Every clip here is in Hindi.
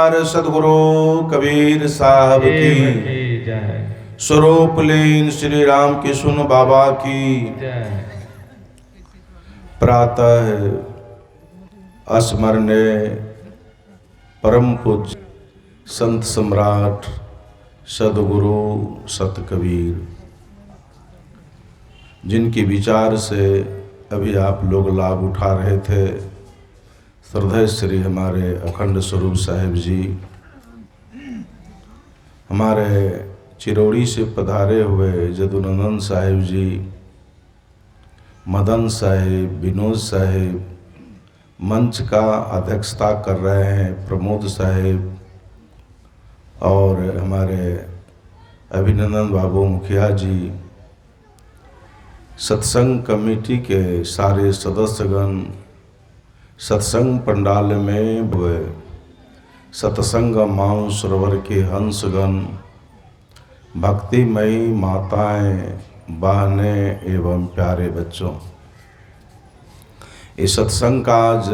दरबार सदगुरु कबीर साहब की जय। स्वरूप लीन श्री राम की सुन बाबा की जय। प्रातः स्मरणीय परम पूज्य संत सम्राट सदगुरु सत कबीर, जिनके विचार से अभी आप लोग लाभ उठा रहे थे, श्रद्धेय श्री हमारे अखंड स्वरूप साहिब जी, हमारे चिरौड़ी से पधारे हुए जदुनंदन साहिब जी, मदन साहिब, विनोद साहिब, मंच का अध्यक्षता कर रहे हैं प्रमोद साहिब, और हमारे अभिनंदन बाबू मुखिया जी, सत्संग कमेटी के सारे सदस्यगण, सत्संग पंडाल में हुए सत्संग मानसरोवर के हंसगण, भक्तिमयी माताएं, बहनें एवं प्यारे बच्चों, इस सत्संग का आज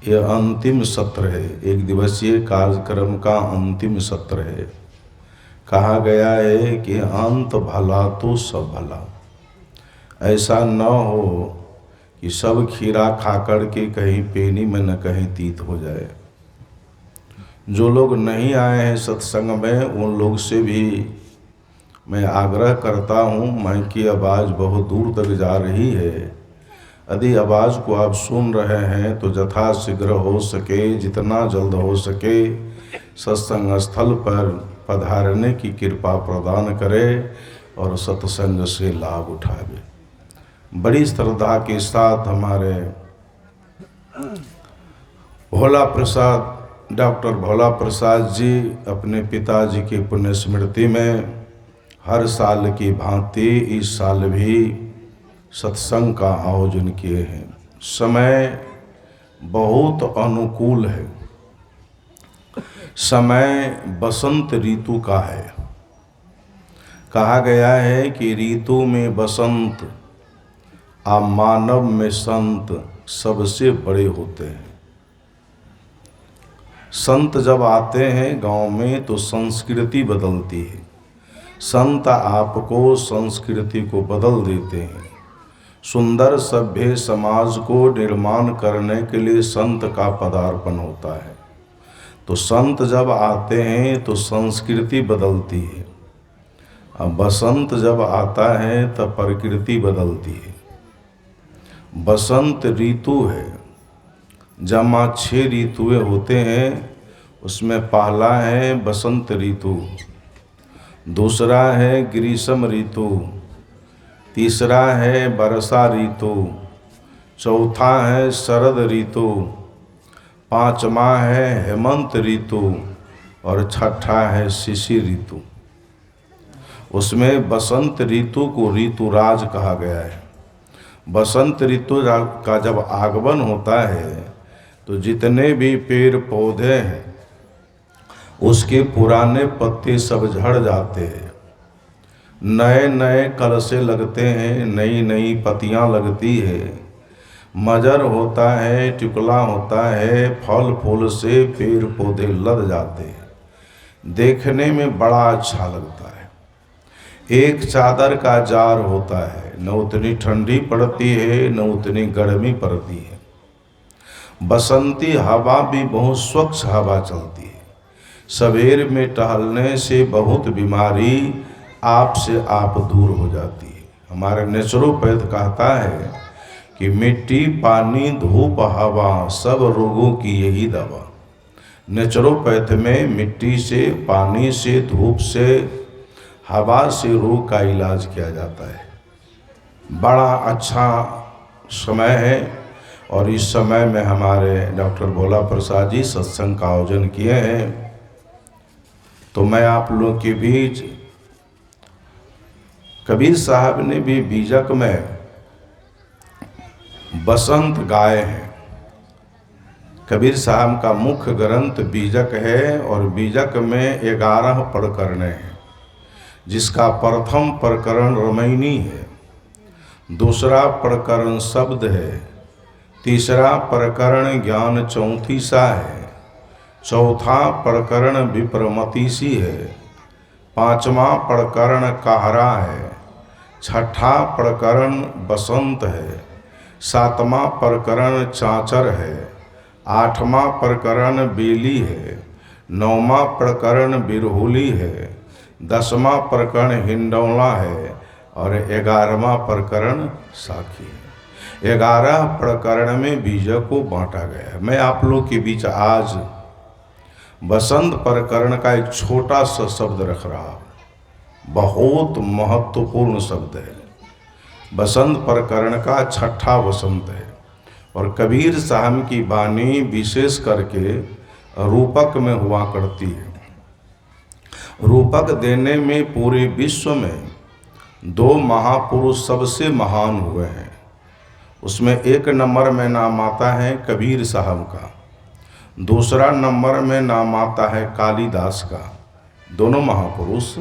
यह अंतिम सत्र है। एक दिवसीय कार्यक्रम का अंतिम सत्र है। कहा गया है कि अंत भला तो सब भला। ऐसा न हो कि सब खीरा खा कर के कहीं पेनी में न कहीं तीत हो जाए। जो लोग नहीं आए हैं सत्संग में, उन लोग से भी मैं आग्रह करता हूँ, मैं की आवाज़ बहुत दूर तक जा रही है। यदि आवाज़ को आप सुन रहे हैं तो यथाशीघ्र हो सके, जितना जल्द हो सके सत्संग स्थल पर पधारने की कृपा प्रदान करे और सत्संग से लाभ उठावे। बड़ी श्रद्धा के साथ हमारे भोला प्रसाद, डॉक्टर भोला प्रसाद जी अपने पिताजी की पुण्य स्मृति में हर साल की भांति इस साल भी सत्संग का आयोजन किए हैं। समय बहुत अनुकूल है। समय बसंत ऋतु का है। कहा गया है कि ऋतु में बसंत आ मानव में संत सबसे बड़े होते हैं। संत जब आते हैं गांव में तो संस्कृति बदलती है। संत आपको संस्कृति को बदल देते हैं। सुंदर सभ्य समाज को निर्माण करने के लिए संत का पदार्पण होता है। तो संत जब आते हैं तो संस्कृति बदलती है। अब बसंत जब आता है तब प्रकृति बदलती है। बसंत ऋतु है। जमा 6 ऋतुएं होते हैं, उसमें पहला है बसंत ऋतु, दूसरा है ग्रीष्म ऋतु, तीसरा है वर्षा ऋतु, चौथा है शरद ऋतु, पांचवा है हेमंत ऋतु और छठा है शिशिर ऋतु। उसमें बसंत ऋतु को ऋतुराज कहा गया है। बसंत ऋतु का जब आगमन होता है तो जितने भी पेड़ पौधे हैं उसके पुराने पत्ते सब झड़ जाते हैं, नए नए कलसे लगते हैं, नई नई पत्तियां लगती है, मजर होता है, टिकुला होता है, फल फूल से पेड़ पौधे लद जाते हैं। देखने में बड़ा अच्छा लगता है। एक चादर का जार होता है, न उतनी ठंडी पड़ती है न उतनी गर्मी पड़ती है। बसंती हवा भी बहुत स्वच्छ हवा चलती है। सवेर में टहलने से बहुत बीमारी आप से आप दूर हो जाती है। हमारे नेचुरोपैथ कहता है कि मिट्टी, पानी, धूप, हवा सब रोगों की यही दवा। नेचुरोपैथ में मिट्टी से, पानी से, धूप से, हवा से रोग का इलाज किया जाता है। बड़ा अच्छा समय है और इस समय में हमारे डॉक्टर भोला प्रसाद जी सत्संग का आयोजन किए हैं। तो मैं आप लोगों के बीच, कबीर साहब ने भी बीजक में बसंत गाए हैं। कबीर साहब का मुख्य ग्रंथ बीजक है और बीजक में 11 प्रकरण हैं, जिसका प्रथम प्रकरण रमैनी है, दूसरा प्रकरण शब्द है, तीसरा प्रकरण ज्ञान चौंतीसा है, चौथा प्रकरण विप्रमति सी है, पांचवा प्रकरण कहरा है, छठा प्रकरण बसंत है, सातवां प्रकरण चांचर है, आठवां प्रकरण बेली है, नौवां प्रकरण बिरहुली है, 10वां प्रकरण हिंडौला है और 11वां प्रकरण साखी है। 11 प्रकरण में बीजों को बांटा गया है। मैं आप लोग के बीच आज बसंत प्रकरण का एक छोटा सा शब्द रख रहा हूँ, बहुत महत्वपूर्ण शब्द है। बसंत प्रकरण का छठा वसंत है और कबीर साहब की वाणी विशेष करके रूपक में हुआ करती है। रूपक देने में पूरे विश्व में 2 महापुरुष सबसे महान हुए हैं। उसमें 1 नंबर में नाम आता है कबीर साहब का, दूसरा नंबर में नाम आता है कालिदास का। दोनों महापुरुष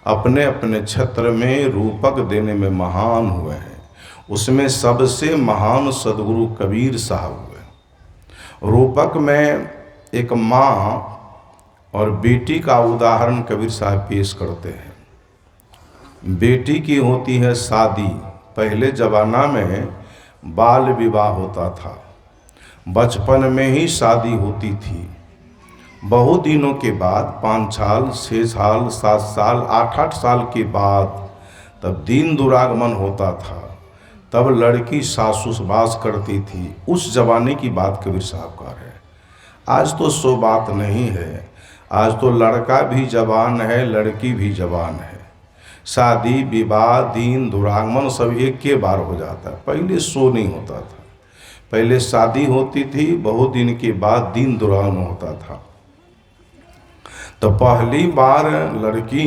अपने अपने क्षेत्र में रूपक देने में महान हुए हैं। उसमें सबसे महान सदगुरु कबीर साहब हुए। रूपक में एक माँ और बेटी का उदाहरण कबीर साहब पेश करते हैं। बेटी की होती है शादी। पहले जमाना में बाल विवाह होता था, बचपन में ही शादी होती थी। बहुत दिनों के बाद 5 साल, 6 साल, 7 साल, 8 साल के बाद तब दीन दुरागमन होता था, तब लड़की सासुसवास करती थी। उस जमाने की बात कबीर साहब का है। आज तो सो बात नहीं है। आज तो लड़का भी जवान है, लड़की भी जवान है। शादी विवाह दीन दुरागमन सब एक के बार हो जाता है। पहले सो नहीं होता था। पहले शादी होती थी, बहुत दिन के बाद दीन दुरागमन होता था। तो पहली बार लड़की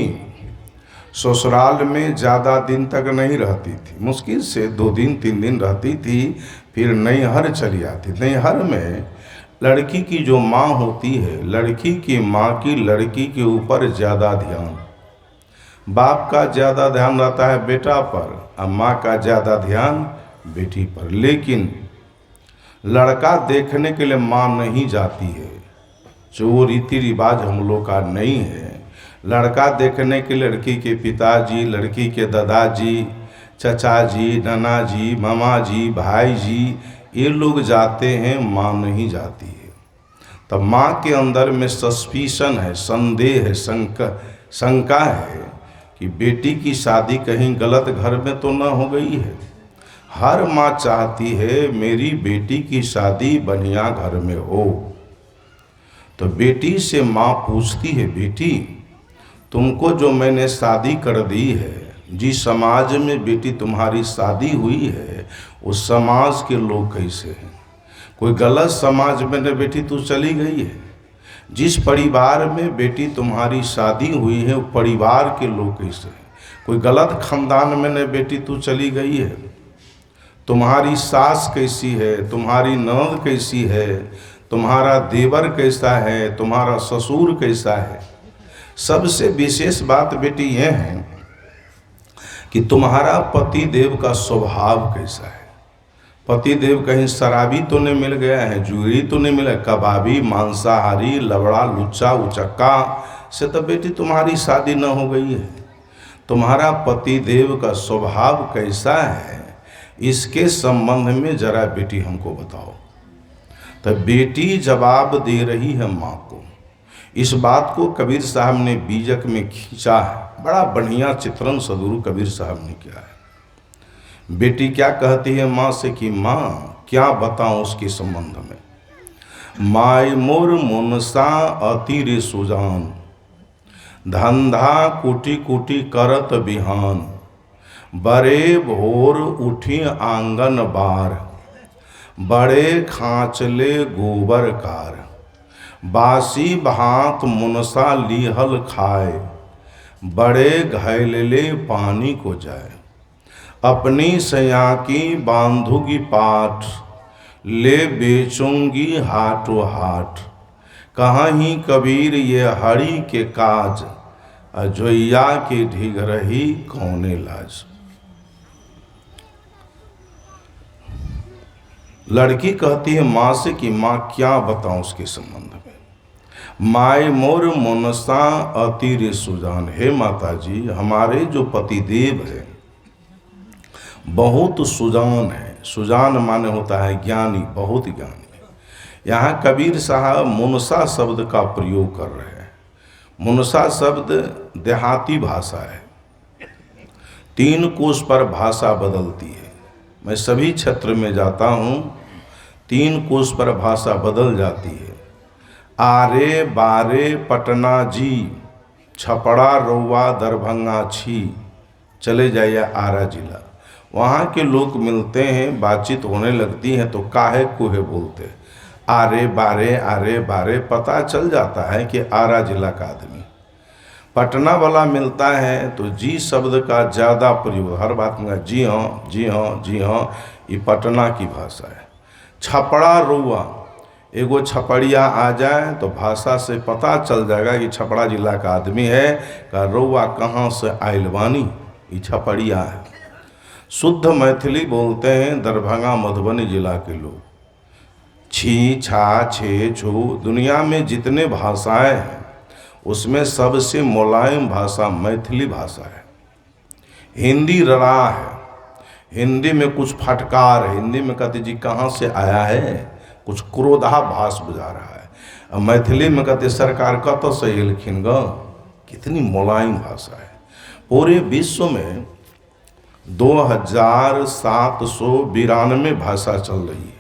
ससुराल में ज़्यादा दिन तक नहीं रहती थी, मुश्किल से 2 दिन 3 दिन रहती थी, फिर नैहर चली आती। नैहर में लड़की की जो माँ होती है, लड़की की माँ की लड़की के ऊपर ज़्यादा ध्यान, बाप का ज़्यादा ध्यान रहता है बेटा पर और माँ का ज़्यादा ध्यान बेटी पर। लेकिन लड़का देखने के लिए माँ नहीं जाती है, जो रीति रिवाज हम लोग का नहीं है। लड़का देखने के लड़की के पिताजी, लड़की के दादाजी, चचा जी, नाना जी, मामा जी, भाई जी, ये लोग जाते हैं, माँ नहीं जाती है। तब माँ के अंदर में सस्पिशन है, संदेह है, शंका है कि बेटी की शादी कहीं गलत घर में तो न हो गई है। हर माँ चाहती है मेरी बेटी की शादी बढ़िया घर में हो। तो बेटी से माँ पूछती है, बेटी तुमको जो मैंने शादी कर दी है, जिस समाज में बेटी तुम्हारी शादी हुई है, उस समाज के लोग कैसे हैं? कोई गलत समाज में न बेटी तू चली गई है? जिस परिवार में बेटी तुम्हारी शादी हुई है, वो परिवार के लोग कैसे हैं? कोई गलत खानदान में न बेटी तू चली गई है? तुम्हारी सास कैसी है, तुम्हारी ननद कैसी है, तुम्हारा देवर कैसा है, तुम्हारा ससुर कैसा है? सबसे विशेष बात बेटी यह है कि तुम्हारा पति देव का स्वभाव कैसा है। पति देव कहीं शराबी तो नहीं मिल गया है, जुएरी तो नहीं मिला, कबाबी, मांसाहारी, लवड़ा, लुच्चा, उचक्का से तो बेटी तुम्हारी शादी न हो गई है। तुम्हारा पति देव का स्वभाव कैसा है, इसके संबंध में जरा बेटी हमको बताओ। तो बेटी जवाब दे रही है माँ को। इस बात को कबीर साहब ने बीजक में खींचा है। बड़ा बढ़िया चित्रण सदगुरु कबीर साहब ने किया है। बेटी क्या कहती है माँ से कि माँ क्या बताऊं उसके संबंध में। माय मोर मुनसा अति रे सुजान, धंधा कुटी कुटी करत बिहान, बड़े भोर उठी आंगन बार, बड़े खांचले गोबर कार, बासी भात मुनसा लीहल खाए, बड़े घैलले पानी को जाए, अपनी सया की बांधूगी पाठ, ले बेचूंगी हाटो हाट, कहीं कबीर ये हरि के काज, अजोइया के ढिग रही कौने लाज। लड़की कहती है माँ से कि माँ क्या बताऊं उसके संबंध में। माय मोर मनसा अति सुजान। हे माता जी, हमारे जो पतिदेव है बहुत सुजान है। सुजान माने होता है ज्ञानी, बहुत ज्ञानी। यहाँ कबीर साहब मुनसा शब्द का प्रयोग कर रहे हैं। मुनसा शब्द देहाती भाषा है, 3 कोश पर भाषा बदलती है। मैं सभी क्षेत्र में जाता हूँ, 3 कोश पर भाषा बदल जाती है। आरे बारे पटना जी, छपड़ा रौवा दरभंगा छी। चले जाइए आरा जिला, वहाँ के लोग मिलते हैं, बातचीत होने लगती है तो काहे कुहे बोलते, आरे बारे पता चल जाता है कि आरा जिला का आदमी। पटना वाला मिलता है तो जी शब्द का ज़्यादा प्रयोग, हर बात में जी हाँ जी हाँ जी हाँ, ये पटना की भाषा है। छपड़ा रौवा, एगो छपड़िया आ जाए तो भाषा से पता चल जाएगा कि छपड़ा जिला का आदमी है। का रौवा कहाँ से आइल बानी, ये छपड़िया है। शुद्ध मैथिली बोलते हैं दरभंगा मधुबनी जिला के लोग। छी छा छे छू, दुनिया में जितने भाषाएं हैं उसमें सबसे मुलायम भाषा मैथिली भाषा है। हिंदी रड़ा है, हिंदी में कुछ फटकार है, हिंदी में कहते जी कहाँ से आया है, कुछ क्रोधाभास बुझा रहा है। अब मैथिली में कहते सरकार कत से एलखिन ग, कितनी मुलायम भाषा है। पूरे विश्व में 2792 भाषा चल रही है।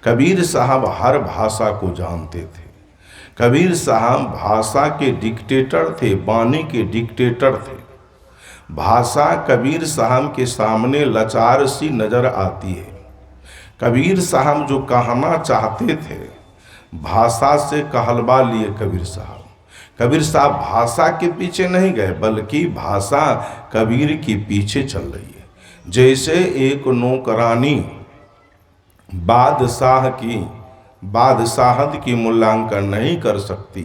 कबीर साहब हर भाषा को जानते थे। कबीर साहब भाषा के डिक्टेटर थे, वाणी के डिक्टेटर थे। भाषा कबीर साहब के सामने लाचार सी नजर आती है। कबीर साहब जो कहना चाहते थे, भाषा से कहलवा लिए कबीर साहब। कबीर साहब भाषा के पीछे नहीं गए, बल्कि भाषा कबीर के पीछे चल रही है। जैसे एक नौकरानी बादशाहत की मूल्यांकन नहीं कर सकती,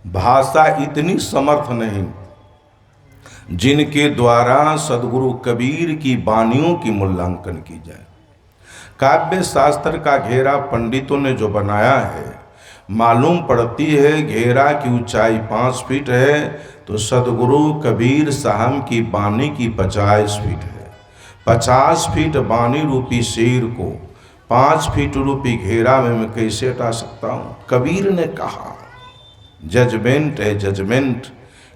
भाषा इतनी समर्थ नहीं जिनके द्वारा सदगुरु कबीर की वाणियों की मूल्यांकन की जाए। काव्य शास्त्र का घेरा पंडितों ने जो बनाया है, मालूम पड़ती है घेरा की ऊंचाई 5 फीट है, तो सदगुरु कबीर साहब की वाणी की 50 फीट है। 50 फीट वाणी रूपी शेर को 5 फीट रूपी घेरा में मैं कैसे हटा सकता हूँ। कबीर ने कहा जजमेंट है, जजमेंट।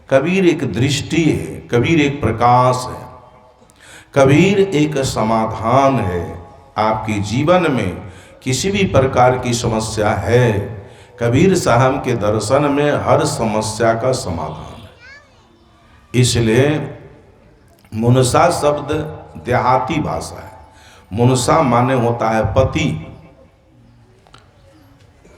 कबीर एक दृष्टि है, कबीर एक प्रकाश है, कबीर एक समाधान है। आपके जीवन में किसी भी प्रकार की समस्या है, कबीर साहब के दर्शन में हर समस्या का समाधान है। इसलिए मुनसा शब्द देहाती भाषा है। मुनसा माने होता है पति।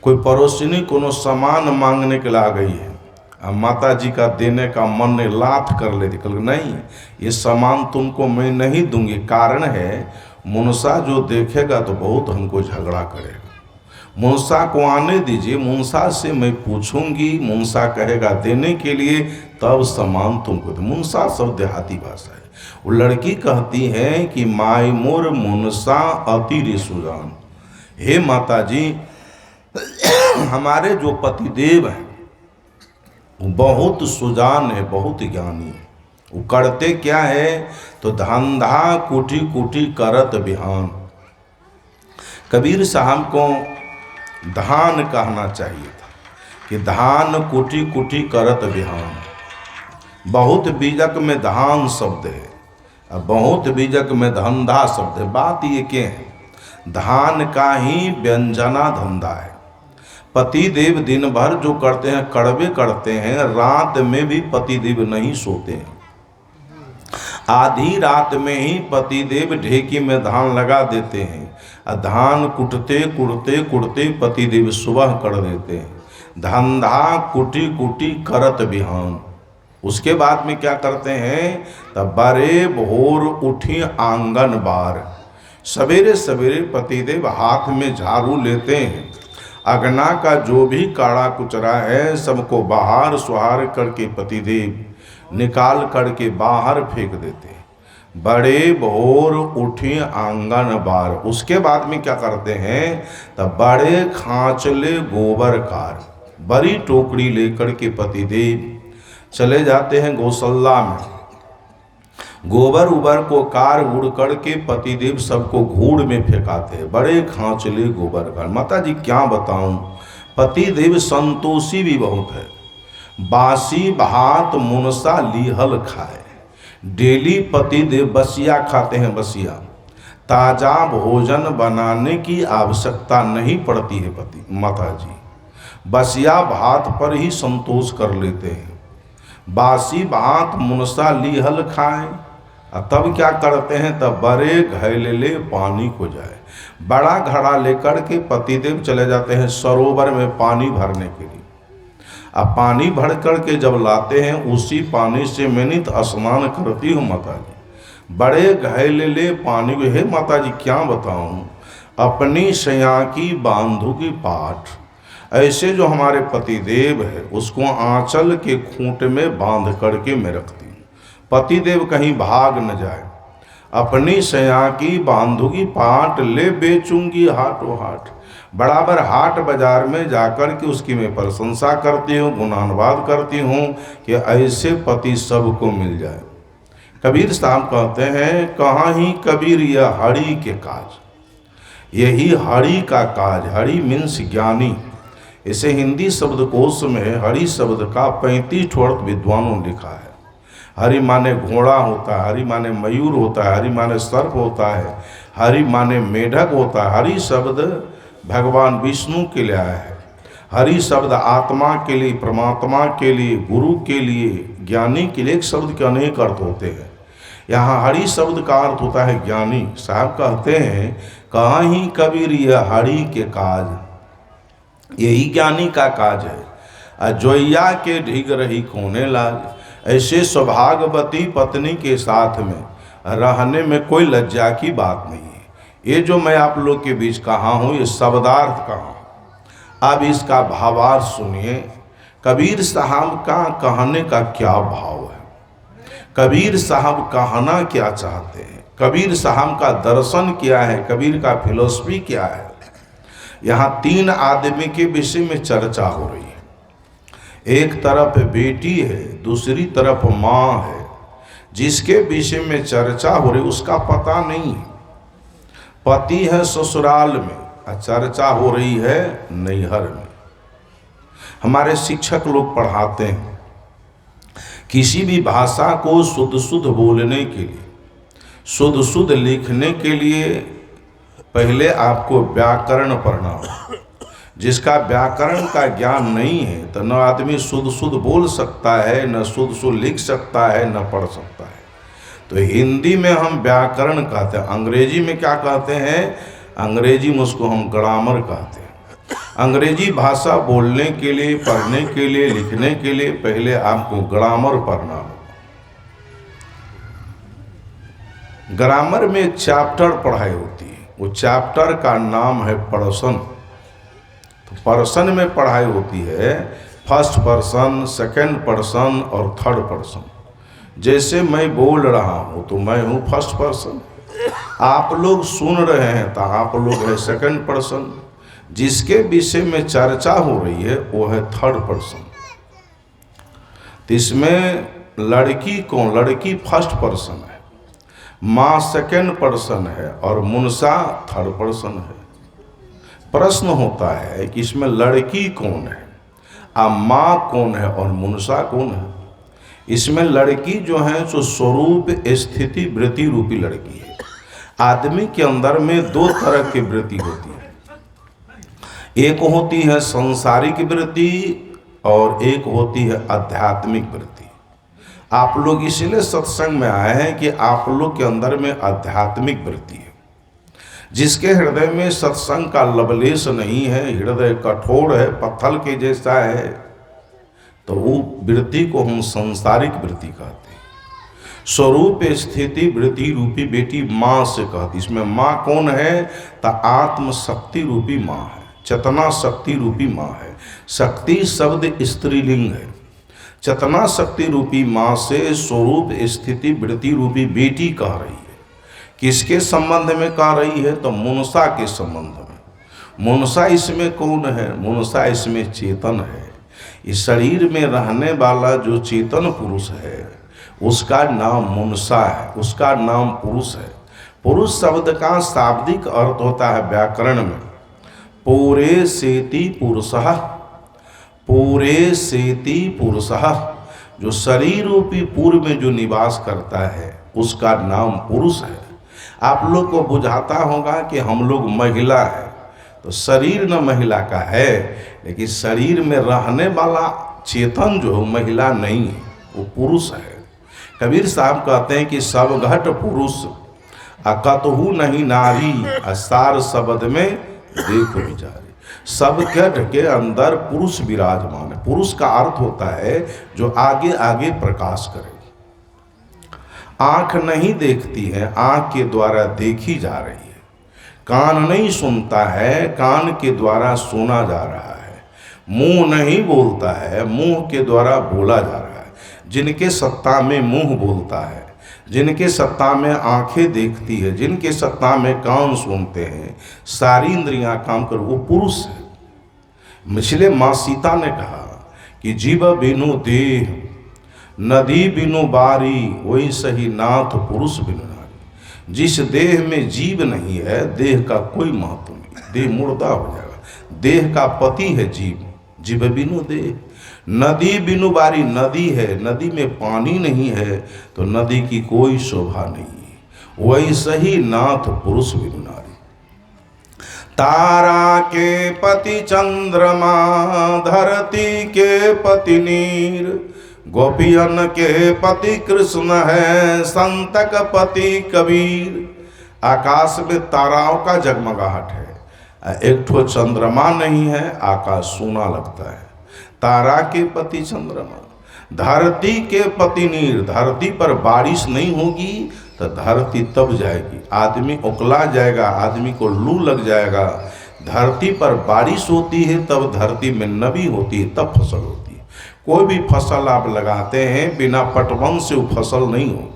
कोई पड़ोसिनी कोनो सामान मांगने के लिए आ गई है, अब माता जी का देने का मन ने लाथ कर ले, कल नहीं ये सामान तुमको मैं नहीं दूंगी। कारण है मुनसा जो देखेगा तो बहुत हमको झगड़ा करेगा। मुनसा को आने दीजिए, मुनसा से मैं पूछूंगी, मुनसा कहेगा देने के लिए तब सामान तुमको दे। मुनसा शब्द देहाती भाषा है। वो लड़की कहती है कि माय मोर मुनसा अति सुजान। हे माता जी, हमारे जो पतिदेव हैं वो बहुत सुजान है, बहुत ज्ञानी है। वो करते क्या है तो धंधा कुटी कुटी करत बिहान। कबीर साहब को धान कहना चाहिए था कि धान कुटी कुटी करत बिहान। बहुत बीजक में धान शब्द है, अब बहुत बीजक में धंधा शब्द है। बात ये क्या है, धान का ही व्यंजना धंधा है। पतिदेव दिन भर जो करते हैं कड़वे करते हैं, रात में भी पतिदेव नहीं सोते हैं। आधी रात में ही पतिदेव ढेकी में धान लगा देते हैं। धान कुटते कुटते कुटते पतिदेव सुबह कर देते हैं। धंधा कुटी कुटी करत बिहान। उसके बाद में क्या करते हैं, तब बड़े भोर उठी आंगन बार। सवेरे सवेरे पतिदेव हाथ में झाड़ू लेते हैं। अगना का जो भी काड़ा कुचरा है सबको बाहर सुहार करके पतिदेव निकाल करके बाहर फेंक देते हैं। बड़े भोर उठे आंगन बार। उसके बाद में क्या करते हैं, तब बड़े खांचले गोबर कार, बड़ी टोकरी लेकर के पतिदेव चले जाते हैं गौशाला में। गोबर उबर को कार उड़ करके पतिदेव सबको घूड़ में फेंकाते हैं, बड़े खांचले गोबर कार। माता जी क्या बताऊं, पतिदेव संतोषी भी बहुत है। बासी भात मुनसा लीहल खाए, डेली पतिदेव बसिया खाते हैं। बसिया ताजा भोजन बनाने की आवश्यकता नहीं पड़ती है पति माता जी, बसिया भात पर ही संतोष कर लेते हैं। बासी भात मुनसा लीहल खाएं, तब क्या करते हैं, तब बड़े घैले पानी को जाए, बड़ा घड़ा लेकर के पतिदेव चले जाते हैं सरोवर में पानी भरने के लिए। अब पानी भर करके जब लाते हैं, उसी पानी से मैं नित स्नान करती हूँ माता जी, बड़े घैले पानी को। हे माता जी क्या बताऊँ, अपनी सया की बांधू की पाठ, ऐसे जो हमारे पतिदेव है उसको आंचल के खूंट में बांध करके मैं रखती हूँ, पतिदेव कहीं भाग न जाए। अपनी सया की बांधूगी पाट, ले बेचूंगी हाटो हाट, बराबर हाट बाजार में जाकर के उसकी मैं प्रशंसा करती हूँ, गुणानुवाद करती हूँ कि ऐसे पति सबको मिल जाए। कबीर साहब कहते हैं, कहाँ ही कबीर यह हरि के काज, यही हरि का काज। हरि मीन्स ज्ञानी। इसे हिंदी शब्दकोश में हरि शब्द का 35 अर्थ विद्वानों ने लिखा है। हरि माने घोड़ा होता है, हरि माने मयूर होता है, हरि माने सर्प होता है, हरि माने मेढक होता है। हरि शब्द भगवान विष्णु के लिए आया है। हरि शब्द आत्मा के लिए, परमात्मा के लिए, गुरु के लिए, ज्ञानी के लिए। एक शब्द के अनेक अर्थ होते हैं। यहाँ हरि शब्द का अर्थ होता है ज्ञानी। साहब कहते हैं, कहाँ ही कबीर यह हरि के काज, यही ज्ञानी का काज है। अजोया के ढिग रही कोने लाज, ऐसे सौभाग्यवती पत्नी के साथ में रहने में कोई लज्जा की बात नहीं है। ये जो मैं आप लोग के बीच कहा हूँ, ये शब्दार्थ कहा हूँ। अब इसका भावार्थ सुनिए। कबीर साहब का कहने का क्या भाव है, कबीर साहब कहना क्या चाहते हैं, कबीर साहब का दर्शन क्या है, कबीर का फिलॉसफी क्या है। यहाँ 3 आदमी के विषय में चर्चा हो रही है। एक तरफ बेटी है, दूसरी तरफ माँ है। जिसके विषय में चर्चा हो रही उसका पता नहीं है। पति है ससुराल में और चर्चा हो रही है नैहर में। हमारे शिक्षक लोग पढ़ाते हैं, किसी भी भाषा को शुद्ध शुद्ध बोलने के लिए, शुद्ध शुद्ध लिखने के लिए पहले आपको व्याकरण पढ़ना हो। जिसका व्याकरण का ज्ञान नहीं है तो न आदमी शुद्ध शुद्ध बोल सकता है, न शुद्ध शुद्ध लिख सकता है, न पढ़ सकता है। तो हिंदी में हम व्याकरण कहते हैं, अंग्रेजी में क्या कहते हैं, अंग्रेजी में उसको हम ग्रामर कहते हैं। अंग्रेजी भाषा बोलने के लिए, पढ़ने के लिए, लिखने के लिए पहले आपको ग्रामर पढ़ना होगा। ग्रामर में एक चैप्टर पढ़ाई होती है, वो चैप्टर का नाम है पर्सन। तो पर्सन में पढ़ाई होती है फर्स्ट पर्सन, सेकंड पर्सन और थर्ड पर्सन। जैसे मैं बोल रहा हूँ तो मैं हूँ फर्स्ट पर्सन, आप लोग सुन रहे हैं तो आप लोग है सेकंड पर्सन, जिसके विषय में चर्चा हो रही है वो है थर्ड पर्सन। तो इसमें लड़की कौन, लड़की फर्स्ट पर्सन है, माँ सेकंड पर्सन है और मुनसा थर्ड पर्सन है। प्रश्न होता है कि इसमें लड़की कौन है, अब माँ कौन है और मुनसा कौन है। इसमें लड़की जो है जो स्वरूप स्थिति वृत्ति रूपी लड़की है। आदमी के अंदर में 2 तरह की वृत्ति होती है, एक होती है सांसारिक वृत्ति और एक होती है आध्यात्मिक वृत्ति। आप लोग इसलिए सत्संग में आए हैं कि आप लोग के अंदर में आध्यात्मिक वृत्ति है। जिसके हृदय में सत्संग का लवलेश नहीं है, हृदय कठोर है, पत्थर के जैसा है, तो वो वृत्ति को हम सांसारिक वृत्ति कहते हैं। स्वरूप स्थिति वृत्ति रूपी बेटी माँ से कहती। इसमें माँ कौन है, तो आत्म शक्ति रूपी माँ है, चेतना शक्ति रूपी माँ है। शक्ति शब्द स्त्रीलिंग है, चेतना शक्ति रूपी माँ से स्वरूप स्थिति वृत्ति रूपी बेटी कह रही है। किसके संबंध में कह रही है? तो मुनसा के संबंध में। मुनसा इसमें कौन है? मुनसा इसमें चेतन है। इस शरीर में रहने वाला जो चेतन पुरुष है उसका नाम मुनसा है, उसका नाम पुरुष है। पुरुष शब्द का शाब्दिक अर्थ होता है व्याकरण में पूरे सेति पुरुषः, पूरे सेति पुरुषः। जो शरीर रूपी पूर्व में जो निवास करता है उसका नाम पुरुष है। आप लोग को बुझाता होगा कि हम लोग महिला है, तो शरीर न महिला का है, लेकिन शरीर में रहने वाला चेतन जो महिला नहीं है, वो पुरुष है। कबीर साहब कहते हैं कि सब घट पुरुष अकतहु नहीं नारी, असार शब्द में देखो विचारी। सब घट के अंदर पुरुष विराजमान है। पुरुष का अर्थ होता है जो आगे आगे प्रकाश करे। आंख नहीं देखती है, आंख के द्वारा देखी जा रही है। कान नहीं सुनता है, कान के द्वारा सुना जा रहा है। मुंह नहीं बोलता है, मुंह के द्वारा बोला जा रहा है। जिनके सत्ता में मुंह बोलता है, जिनके सत्ता में आंखें देखती है, जिनके सत्ता में कान सुनते हैं, सारी इंद्रियां काम कर, वो पुरुष है। मिछले माँ सीता ने कहा कि जीव बिनु देह नदी बिनु बारी, वही सही नाथ पुरुष बिनु नारी। जिस देह में जीव नहीं है, देह का कोई महत्व नहीं, देह मुर्दा हो जाएगा। देह का पति है जीव, जीव बिनु देह। नदी बिनु बारी, नदी है, नदी में पानी नहीं है तो नदी की कोई शोभा नहीं है। वही सही नाथ पुरुष बिनु नारी। तारा के पति चंद्रमा, धरती के पति नीर, गोपियन के पति कृष्ण है, संतक पति कबीर। आकाश में ताराओं का जगमगाहट है, एक ठो चंद्रमा नहीं है, आकाश सोना लगता है। तारा के पति चंद्रमा, धरती के पति नीर। धरती पर बारिश नहीं होगी तो धरती तब जाएगी, आदमी उकला जाएगा, आदमी को लू लग जाएगा। धरती पर बारिश होती है तब धरती में नमी होती है, तब फसल होती है। कोई भी फसल आप लगाते हैं बिना पटवन से वो फसल नहीं हो।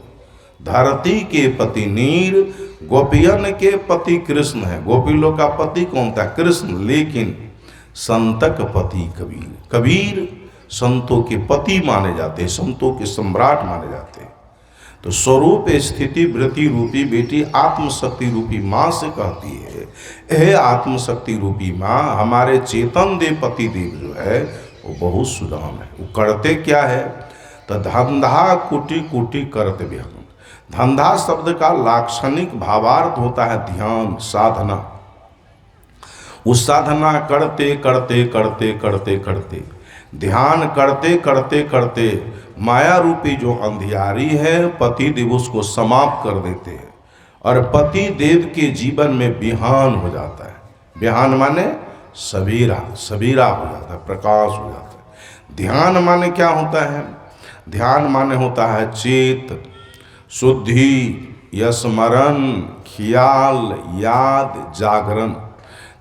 धरती के पति नीर, गोपियन के पति कृष्ण है। गोपी लोग का पति कौन था? कृष्ण। लेकिन संतक पति कबीर, कबीर संतों के पति माने जाते हैं, संतों के सम्राट माने जाते हैं। तो स्वरूप स्थिति वृत्ति रूपी बेटी आत्मशक्ति रूपी माँ से कहती है, हे आत्मशक्ति रूपी माँ, हमारे चेतन देव पति देव जो है वो बहुत सुदाम है। वो करते क्या है? तो धंधा कुटी कुटी करते व्यहन। धंधा शब्द का लाक्षणिक भावार्थ होता है ध्यान, साधना। उस साधना करते करते करते करते करते, ध्यान करते करते करते माया रूपी जो अंधियारी है पति देव उसको समाप्त कर देते हैं और पति देव के जीवन में बिहान हो जाता है। बिहान माने सवेरा, सवेरा हो जाता है, प्रकाश हो जाता है। ध्यान माने क्या होता है? ध्यान माने होता है चेत, शुद्धि, स्मरण, ख्याल, याद, जागरण।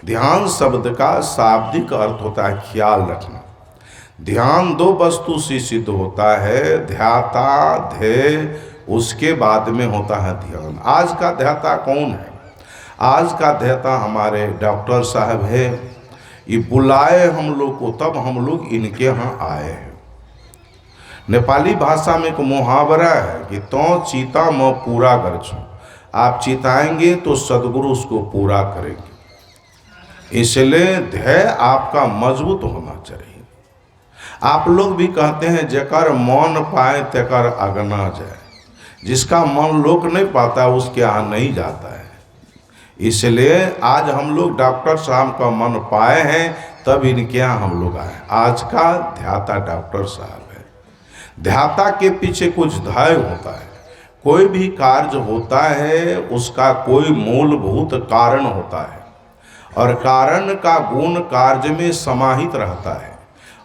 ध्यान शब्द का शाब्दिक अर्थ होता है ख्याल रखना। ध्यान दो वस्तु से सिद्ध होता है, ध्याता, ध्येय, उसके बाद में होता है ध्यान। आज का ध्याता कौन है? आज का ध्याता हमारे डॉक्टर साहब है। ये बुलाए हम लोग को तब हम लोग इनके यहाँ आए हैं। नेपाली भाषा में एक मुहावरा है कि तो चीता मैं पूरा कर छूँ। आप चिताएंगे तो सदगुरु उसको पूरा करेंगे। इसलिए ध्येय आपका मजबूत होना चाहिए। आप लोग भी कहते हैं जेकर मन पाए तेकर अगना जाए। जिसका मन लोक नहीं पाता उसके यहाँ नहीं जाता है। इसलिए आज हम लोग डॉक्टर साहब का मन पाए हैं तब इनके यहाँ हम लोग आए। आज का ध्याता डॉक्टर साहब है। ध्याता के पीछे कुछ ध्येय होता है। कोई भी कार्य होता है उसका कोई मूलभूत कारण होता है और कारण का गुण कार्य में समाहित रहता है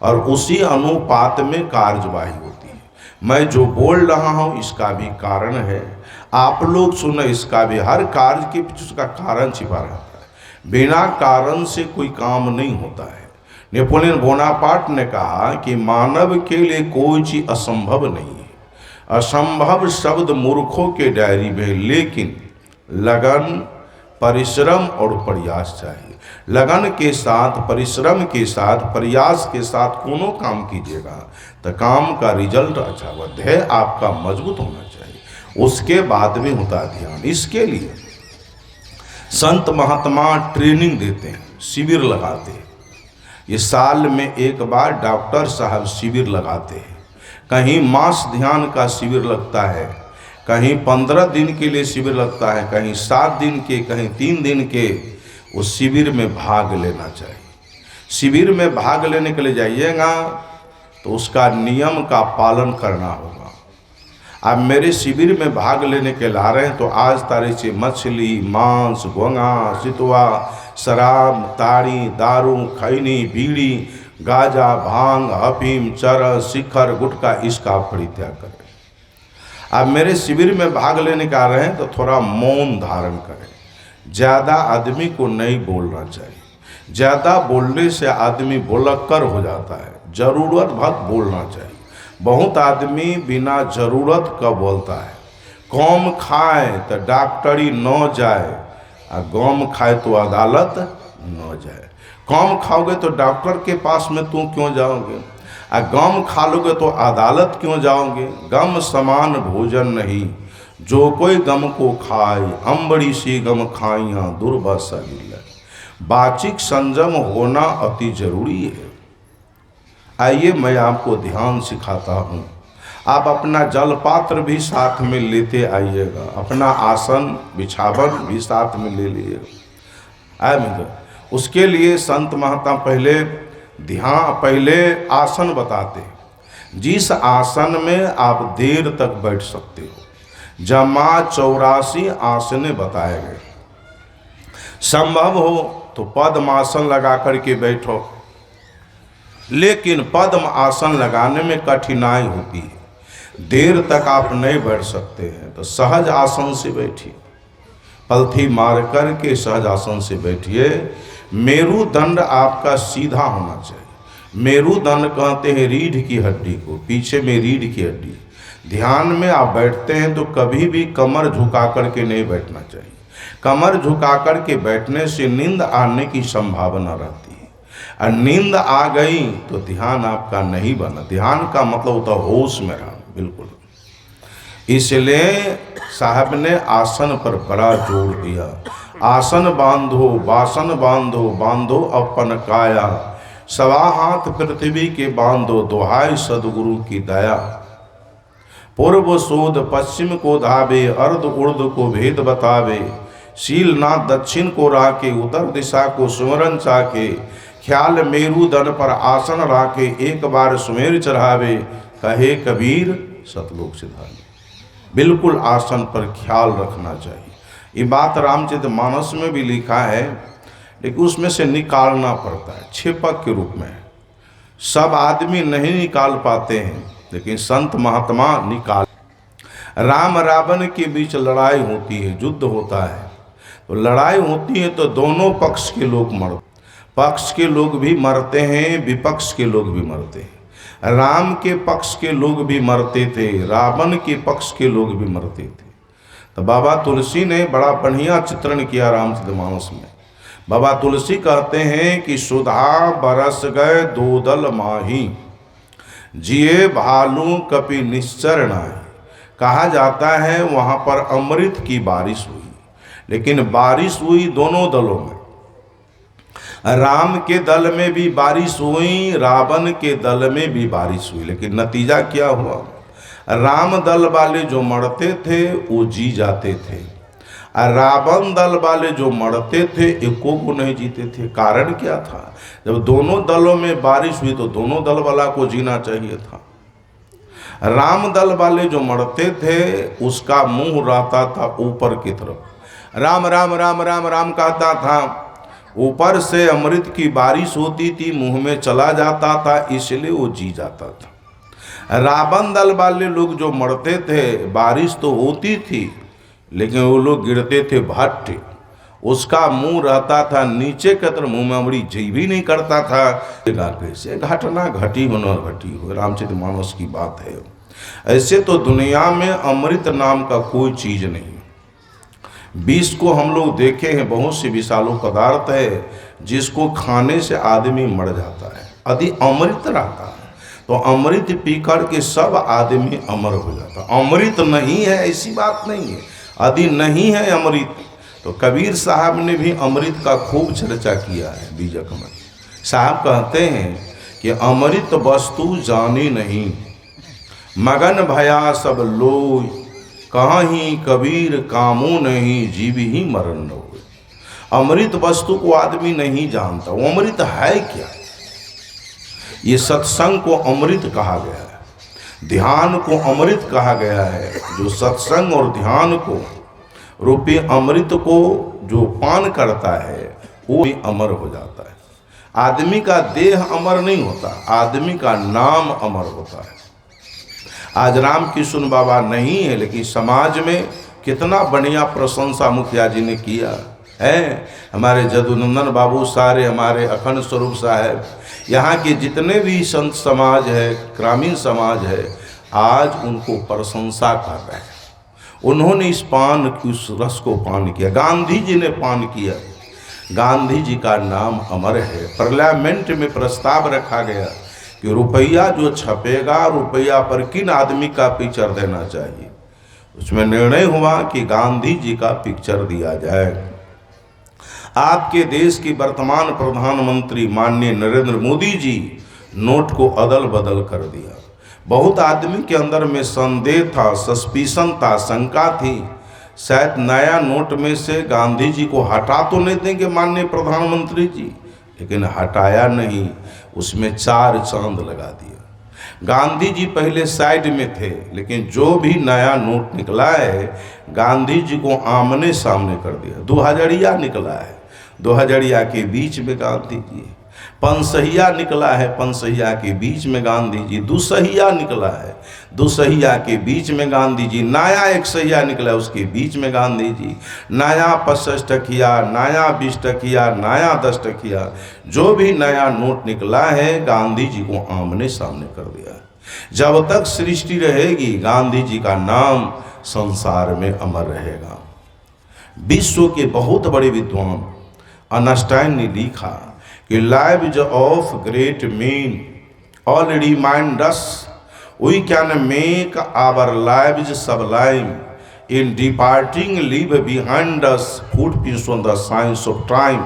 और उसी अनुपात में कार्यवाही होती है। मैं जो बोल रहा हूँ इसका भी कारण है, आप लोग सुनो इसका भी। हर कार्य के पीछे उसका कारण छिपा रहता है। बिना कारण से कोई काम नहीं होता है। नेपोलियन बोनापार्ट ने कहा कि मानव के लिए कोई चीज असंभव नहीं है, असंभव शब्द मूर्खों के डायरी में, लेकिन लगन, परिश्रम और प्रयास चाहिए। लगन के साथ, परिश्रम के साथ, प्रयास के साथ कोनो काम कीजिएगा तो काम का रिजल्ट अच्छा होगा। ध्येय आपका मजबूत होना चाहिए, उसके बाद में होता है ध्यान। इसके लिए संत महात्मा ट्रेनिंग देते हैं, शिविर लगाते हैं। ये साल में एक बार डॉक्टर साहब शिविर लगाते हैं। कहीं मास ध्यान का शिविर लगता है, कहीं 15 दिन के लिए शिविर लगता है, कहीं 7 दिन के, कहीं 3 दिन के। उस शिविर में भाग लेना चाहिए। शिविर में भाग लेने के लिए जाइएगा तो उसका नियम का पालन करना होगा। आप मेरे शिविर में भाग लेने के ला रहे हैं तो आज तारीख से मछली, मांस, घोंघा, सितुआ, शराब, ताड़ी, दारू, खैनी, बीड़ी, गाजा, भांग, अफीम, चरस, शिखर, गुटखा, इसका परित्याग करें। आप मेरे शिविर में भाग लेने का आ रहे हैं तो थोड़ा मौन धारण करें। ज़्यादा आदमी को नहीं बोलना चाहिए। ज़्यादा बोलने से आदमी बोलक्कर हो जाता है। ज़रूरत भर बोलना चाहिए। बहुत आदमी बिना ज़रूरत का बोलता है। कम खाए तो डॉक्टरी न जाए, और गम खाए तो अदालत न जाए। कम खाओगे तो डॉक्टर के पास में तुम क्यों जाओगे, और गम खा लोगे तो अदालत क्यों जाओगे। गम समान भोजन नहीं, जो कोई गम को खाए, अम्बड़ी सी गम खाइयाँ दुर्बसा मिले। वाचिक संयम होना अति जरूरी है। आइए मैं आपको ध्यान सिखाता हूँ। आप अपना जल पात्र भी साथ में लेते आइएगा, अपना आसन बिछावन भी साथ में ले लीजिएगा। आए मित्र, उसके लिए संत महात्मा पहले आसन बताते हैं। जिस आसन में आप देर तक बैठ सकते हो, जमा 84 आसने बताए गए। संभव हो तो पद्मासन लगा करके बैठो, लेकिन पद्म आसन लगाने में कठिनाई होती है, देर तक आप नहीं बैठ सकते हैं तो सहज आसन से बैठिए। पलथी मार करके सहज आसन से बैठिए। मेरुदंड आपका सीधा होना चाहिए। मेरुदंड कहते हैं रीढ़ की हड्डी को, पीछे में रीढ़ की हड्डी। ध्यान में आप बैठते हैं तो कभी भी कमर झुका करके नहीं बैठना चाहिए। कमर झुका करके बैठने से नींद आने की संभावना रहती है, और नींद आ गई तो ध्यान आपका नहीं बना। ध्यान का मतलब होता है होश में रहना, बिल्कुल। इसलिए साहब ने आसन पर बड़ा जोर दिया। आसन बांधो, बासन बांधो, बांधो अपन काया, सवा हाथ पृथ्वी के बांधो, दुहाई सदगुरु की दया। पूर्व शोध पश्चिम को धावे, अर्ध उर्ध को भेद बतावे, शील नाथ दक्षिण को राके, उत्तर दिशा को सुमरन चाके, ख्याल मेरुदंड पर आसन राके, एक बार सुमेर चढ़ावे, कहे कबीर सतलोक सिधावे। बिल्कुल आसन पर ख्याल रखना चाहिए। ये बात रामचरितमानस में भी लिखा है, लेकिन उसमें से निकालना पड़ता है, छेपक के रूप में। सब आदमी नहीं निकाल पाते हैं, लेकिन संत महात्मा निकाल। राम रावण के बीच लड़ाई होती है, युद्ध होता है, तो लड़ाई होती है तो दोनों पक्ष के लोग मरते, पक्ष के लोग भी मरते हैं, विपक्ष के लोग भी मरते हैं। राम के पक्ष के लोग भी मरते थे, रावण के पक्ष के लोग भी मरते थे। तो बाबा तुलसी ने बड़ा बढ़िया चित्रण किया रामचरितमानस में। बाबा तुलसी कहते हैं कि सुधा बरस गए दो दल माही, जिए भालू कपि निश्चर नाहि। कहा जाता है वहाँ पर अमृत की बारिश हुई, लेकिन बारिश हुई दोनों दलों में। राम के दल में भी बारिश हुई, रावण के दल में भी बारिश हुई, लेकिन नतीजा क्या हुआ? राम दल वाले जो मरते थे वो जी जाते थे, और रावण दल वाले जो मरते थे एको को नहीं जीते थे। कारण क्या था? जब दोनों दलों में बारिश हुई तो दोनों दल वाला को जीना चाहिए था। राम दल वाले जो मरते थे उसका मुंह रहता था ऊपर की तरफ, राम राम राम राम राम कहता था, ऊपर से अमृत की बारिश होती थी, मुंह में चला जाता था, इसलिए वो जी जाता था। रावण दल वाले लोग जो मरते थे, बारिश तो होती थी लेकिन वो लोग गिरते थे भट्ट, उसका मुंह रहता था नीचे की तरफ, मुंह में अमृत जी भी नहीं करता था। कैसे घटना घटी हो न घटी हो, रामचरितमानस की बात है। ऐसे तो दुनिया में अमृत नाम का कोई चीज नहीं। विष को हम लोग देखे हैं, बहुत से विषालु पदार्थ है जिसको खाने से आदमी मर जाता है। यदि अमृत रहता है तो अमृत पीकर के सब आदमी अमर हो जाता। अमृत नहीं है ऐसी बात नहीं है। यदि नहीं है अमृत तो कबीर साहब ने भी अमृत का खूब चर्चा किया है। बीजक में साहब कहते हैं कि अमृत वस्तु जानी नहीं, मगन भया सब लोय, कहीं कबीर कामू नहीं, जीव ही मरण न हो। अमृत वस्तु को आदमी नहीं जानता, वो अमृत है क्या। ये सत्संग को अमृत कहा गया है, ध्यान को अमृत कहा गया है। जो सत्संग और ध्यान को रूपी अमृत को जो पान करता है वो भी अमर हो जाता है। आदमी का देह अमर नहीं होता, आदमी का नाम अमर होता है। आज राम किशुन बाबा नहीं है, लेकिन समाज में कितना बढ़िया प्रशंसा मुखिया जी ने किया है। हमारे जदुनंदन बाबू सारे, हमारे अखंड स्वरूप साहब, यहाँ के जितने भी संत समाज है, ग्रामीण समाज है, आज उनको प्रशंसा कर रहे हैं। उन्होंने इस पान की उस रस को पान किया, गांधी जी ने पान किया। गांधी जी का नाम अमर है। पार्लियामेंट में प्रस्ताव रखा गया कि रुपया जो छपेगा, रुपया पर किन आदमी का पिक्चर देना चाहिए। उसमें निर्णय हुआ कि गांधी जी का पिक्चर दिया जाए। आपके देश के वर्तमान प्रधानमंत्री माननीय नरेंद्र मोदी जी नोट को अदल बदल कर दिया। बहुत आदमी के अंदर में संदेह था, सस्पिशन था, शंका थी, शायद नया नोट में से गांधी जी को हटा तो नहीं देंगे माननीय प्रधानमंत्री जी, लेकिन हटाया नहीं, उसमें 4 चांद लगा दिया। गांधी जी पहले साइड में थे, लेकिन जो भी नया नोट निकला है गांधी जी को आमने सामने कर दिया। 2000 निकला है, 2000 के बीच में गांधी जी। 500 निकला है, 500 के बीच में गांधी जी। 200 निकला है, 200 के बीच में गांधी जी। नया 100 निकला है, उसके बीच में गांधी जी। नया 65 टकिया, नया 20 टकिया, नया 10 टकिया, जो भी नया नोट निकला है गांधी जी को आमने सामने कर दिया। जब तक सृष्टि रहेगी गांधी जी का नाम संसार में अमर रहेगा। विश्व के बहुत बड़े विद्वान आइंस्टाइन ने लिखा कि lives of great men all remind us we can make our lives sublime in departing leave behind us footprints on the signs of time।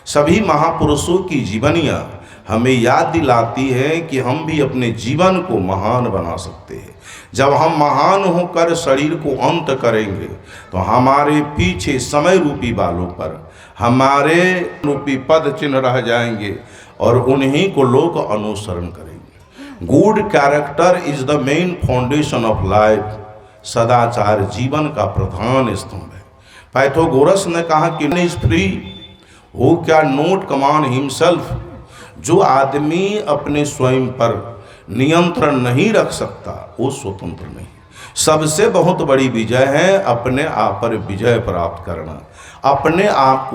सभी महापुरुषों की जीवनियाँ हमें याद दिलाती है कि हम भी अपने जीवन को महान बना सकते हैं। जब हम महान होकर शरीर को अंत करेंगे तो हमारे पीछे समय रूपी बालों पर हमारे रूपी पद चिन्ह रह जाएंगे और उन्हीं को लोग अनुसरण करेंगे। Good character is the main foundation of life. सदाचार जीवन का प्रधान स्तंभ है। पाइथागोरस ने कहा कि is free who can not command himself. जो आदमी अपने स्वयं पर नियंत्रण नहीं रख सकता वो स्वतंत्र नहीं। सबसे बहुत बड़ी विजय है अपने आप पर विजय प्राप्त करना, अपने आप